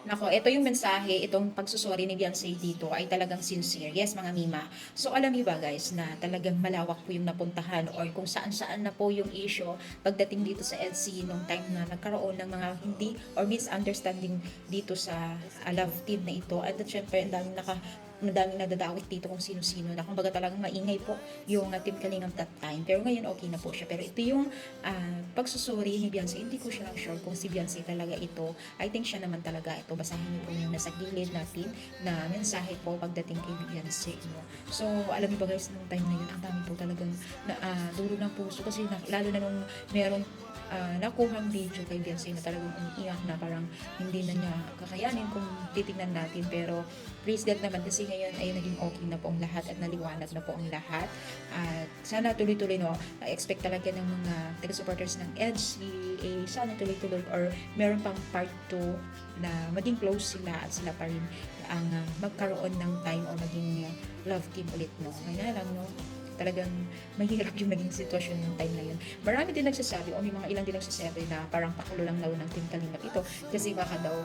Nako, ito yung mensahe, itong pagsusori ni Beyonce dito ay talagang sincere. Yes, mga Mima. So, alam niyo ba guys, na talagang malawak po yung napuntahan or kung saan-saan na po yung issue pagdating dito sa EDC nung time na nagkaroon ng mga hindi or misunderstanding dito sa love team na ito. At syempre, ang daming nadadawit dito kung sino-sino na kumbaga talagang maingay po yung Team Kalingap that time. Pero ngayon okay na po siya. Pero ito yung pagsusuri ni Beyonce. Hindi ko siya lang sure kung si Beyonce talaga ito. I think siya naman talaga ito. Basahin niyo po yung nasa gilid natin na mensahe po pagdating kay Beyonce. No? So, alam niyo ba guys, nung time na yun, ang dami po talagang duro ng puso kasi lalo na nung merong nakuhang video kay Beyonce na talagang umiiyak na parang hindi na niya kakayanin kung titingnan natin. Pero praise God naman kasi ngayon ay naging okay na po ang lahat at naliwanag na po ang lahat. At sana tuloy-tuloy, no, expect talaga ng mga taga-supporters ng EDCA, sana tuloy-tuloy or meron pang part 2 na maging close sila at sila pa rin ang magkaroon ng time o maging love team ulit, no. Kaya lang, no, talagang mahirap yung naging sitwasyon ng time na yun. Marami din nagsasabi o may mga ilang din nagsasabi na parang pakulo lang daw ng Team Kalingap ito kasi baka daw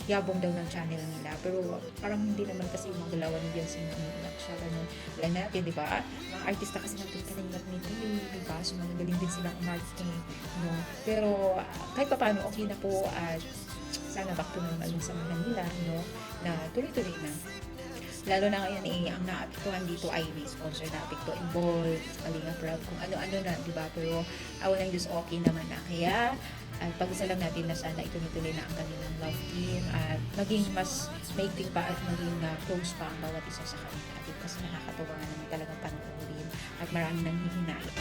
yabong daw ng channel nila. Pero parang hindi naman kasi yung mga galawan ni Beyonce na umiiyak siya. Ganun. Alam natin, di ba? Mga artista kasi ng Team Kalingap nito, di ba? So magagaling din silang umarte. No? Pero kahit pa paano, okay na po at sana back to normal yung samahan nila, no? Na tuloy-tuloy na. Lalo na ngayon ang naapektuhan dito ay may sponsor na apekto involved, Kalinga Prab, kung ano-ano na, di ba? Pero awan ng Diyos okay naman na. Kaya pag-isa lang natin na sana ituloy-tuloy na ang kanilang love team at maging mas maigting pa at maging close pa ang bawat isa sa kanila. Kasi nakakatawa nga naman talagang panoorin at maraming nanghihinayang.